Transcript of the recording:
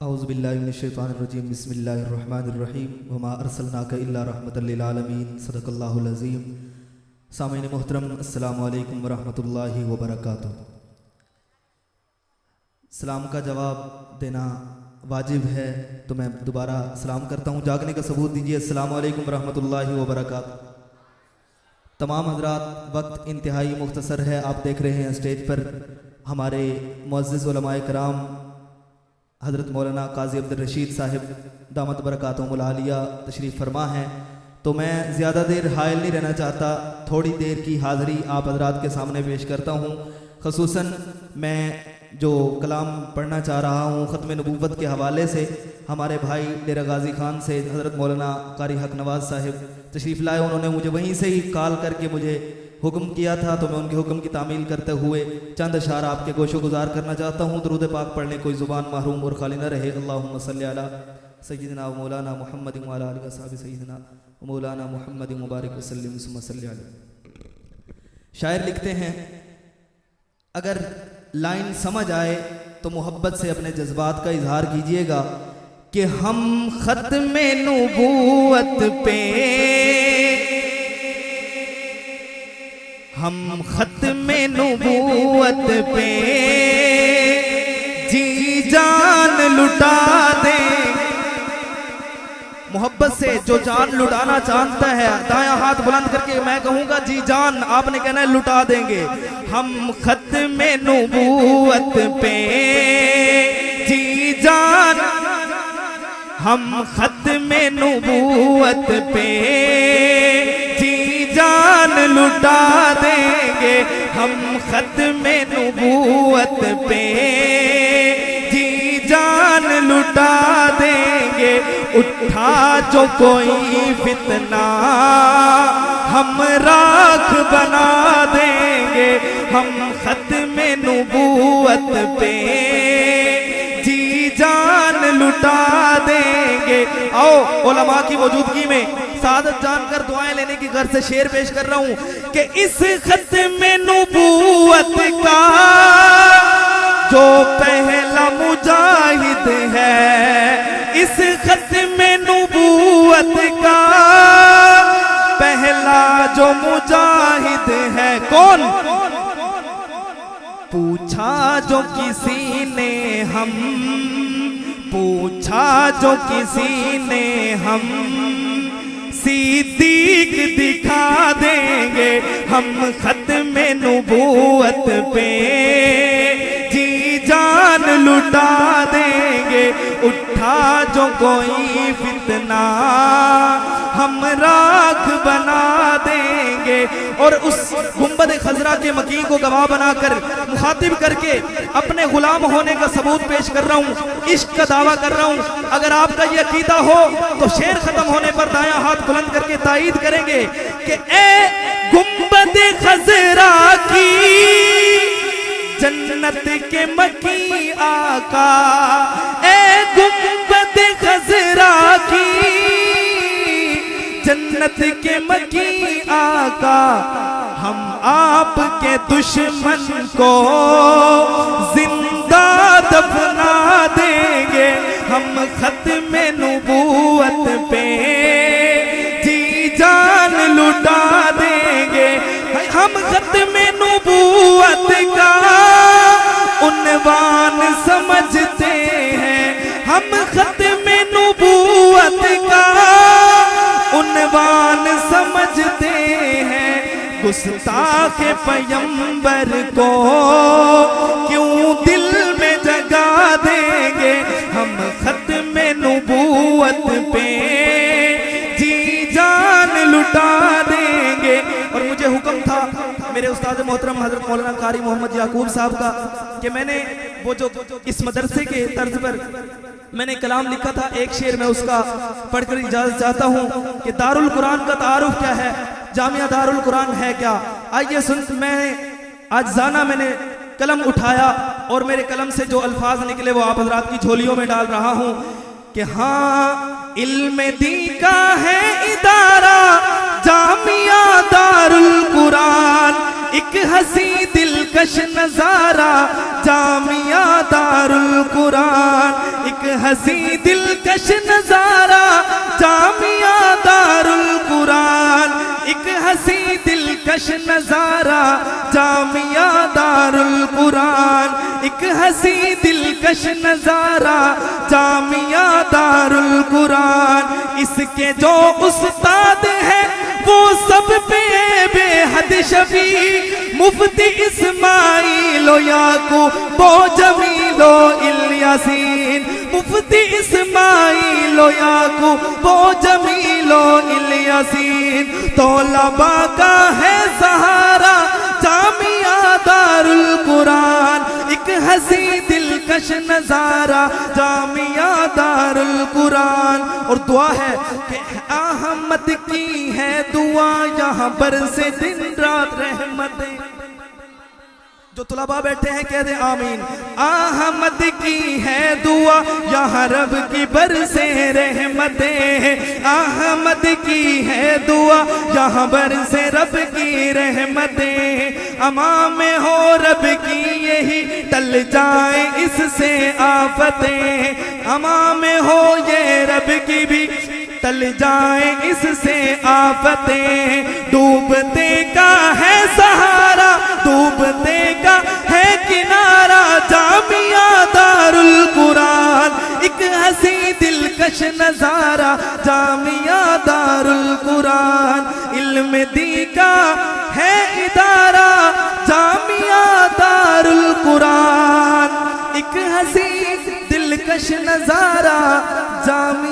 اعوذ باللہ من الشیطان الرجیم بسم اللہ الرحمن الرحیم وما ارسلناک الا رحمۃ للعالمین صدق اللہ العظیم۔ سامعین محترم السلام علیکم ورحمۃ اللہ وبرکاتہ۔ سلام کا جواب دینا واجب ہے تو میں دوبارہ سلام کرتا ہوں، جاگنے کا ثبوت دیجیے۔ السلام علیکم ورحمۃ اللہ وبرکاتہ۔ تمام حضرات، وقت انتہائی مختصر ہے، آپ دیکھ رہے ہیں اسٹیج پر ہمارے معزز علماء کرام حضرت مولانا قاضی عبدالرشید صاحب دامت برکاتہم العالیہ تشریف فرما ہیں، تو میں زیادہ دیر حائل نہیں رہنا چاہتا، تھوڑی دیر کی حاضری آپ حضرات کے سامنے پیش کرتا ہوں۔ خصوصاً میں جو کلام پڑھنا چاہ رہا ہوں ختم نبوت کے حوالے سے، ہمارے بھائی ڈیرہ غازی خان سے حضرت مولانا قاری حق نواز صاحب تشریف لائے، انہوں نے مجھے وہیں سے ہی کال کر کے مجھے حکم کیا تھا، تو میں ان کے حکم کی تعمیل کرتے ہوئے چند اشعار آپ کے گوش و گزار کرنا چاہتا ہوں۔ درود پاک پڑھنے کوئی زبان محروم اور خالی نہ رہے۔ اللہم صلی علی سیدنا و مولانا محمد و علی آلہ و صحبہ سیدنا و مولانا محمد مبارک وسلم ثم صلی علیہ۔ شاعر لکھتے ہیں، اگر لائن سمجھ آئے تو محبت سے اپنے جذبات کا اظہار کیجئے گا کہ ہم ختم نبوت پہ، ہم ختم نبوت پہ جی جان لٹا دیں۔ محبت سے جو جان لٹانا چاہتا ہے دایاں ہاتھ بلند کر کے میں کہوں گا جی جان، آپ نے کہنا ہے لٹا دیں گے۔ ہم ختم نبوت پہ جی جان، ہم ختم نبوت پہ جی جان لٹا دیں گے، ہم ختم نبوت پہ جی جان لٹا دیں گے۔ اٹھا جو کوئی فتنہ ہم راکھ بنا دیں گے، ہم ختم نبوت پہ جی جان لٹا دیں گے۔ آؤ علماء کی موجودگی میں سعادت جان کر دعائیں لینے کی غرض سے شعر پیش کر رہا ہوں کہ اس ختم نبوت کا جو پہلا مجاہد ہے، اس ختم نبوت کا پہلا جو مجاہد ہے کون؟ پوچھا جو کسی نے ہم، پوچھا جو کسی نے ہم، صدیق دکھا دیں گے، ہم ختم نبوت پہ جی جان لٹا دیں گے۔ اٹھا جو کوئی فتنہ ہم راکھ بنا دیں گے۔ اور اس گنبد خضرا کے مکین کو گواہ بنا کر مخاطب کر کے اپنے غلام ہونے کا ثبوت پیش کر رہا ہوں، عشق کا دعویٰ کر رہا ہوں۔ اگر آپ کا یہ عقیدہ ہو تو شعر ختم ہونے پر دایاں ہاتھ بلند کر کے تائید کریں گے کہ اے گنبد خضرا کی جنت کے مکی آقا، اے گنبد خضرا کی جنت کے مکی آقا، ہم آپ کے دشمن کو زندہ دفنا دیں گے، ہم ختم نبوت پہ جی جان لٹا دیں گے۔ ہم ختم نبوت کا عنوان سمجھتے ہیں، ہم ختم نبوت کا عنوان سمجھتے ہیں۔ گستاخ پیغمبر کو کیوں دل میں جگا دیں گے، ہم ختم نبوت پہ جی جان لٹا دیں گے۔ اور مجھے حکم تھا میرے استاد محترم حضرت مولانا قاری محمد یعقوب صاحب کا کہ میں نے وہ جو اس مدرسے کے طرز پر میں نے کلام لکھا تھا، ایک شعر میں اس کا پڑھ کر اجازت چاہتا ہوں کہ دارالقرآن کا تعارف کیا ہے، جامعہ دارالقرآن ہے کیا۔ آئیے میں آجزانہ میں نے قلم اٹھایا اور میرے قلم سے جو الفاظ نکلے وہ آپ حضرات کی جھولیوں میں ڈال رہا ہوں کہ ہاں علم دین کا ہے ادارہ جامعہ دارالقرآن، ایک ہنسی دلکش نظارہ جامعہ دارالقرآن، ایک ہنسی دلکش نظارہ جامعہ دار القرآن، ایک ہنسی دلکش نظارہ جامعہ دار القرآن، ایک ہنسی دلکش نظارہ جامعہ دار القرآن۔ اس کے جو استاد ہیں وہ سب پہ بے حد شفیق، مفتی اسماعیل و یعقوب و جمیل و الیاسین، مفتی اسماعیل و یعقوب و جمیل و الیاسین۔ طلباء کا ہے سہارا جامعہ دار القرآن، ایک ہنسی دلکش نظارہ جامعہ دار القرآن۔ اور دعا ہے کہ احمد کی ہے دعا یہاں پر سے دن رات رحمتیں۔ جو طلباء بیٹھے ہیں کہہ دیں آمین۔ احمد کی ہے دعا یہاں رب کی برسے رحمتیں، احمد کی ہے دعا یہاں برسے رب کی رحمتیں۔ امام میں ہو رب کی یہی ٹل جائیں اس سے آفتیں، امام میں ہو یہ رب کی بھی ٹل جائیں اس سے آفتیں۔ ڈوبتے کا ہے سہارا، ڈوبتے کا ہے کنارہ جامعہ دار القرآن، ایک ہنسی دلکش نظارہ جامعہ دار القرآن۔ علم دی کا ہے ادارہ جامعہ دار القرآن، ایک ہنسی دلکش نظارہ جامعہ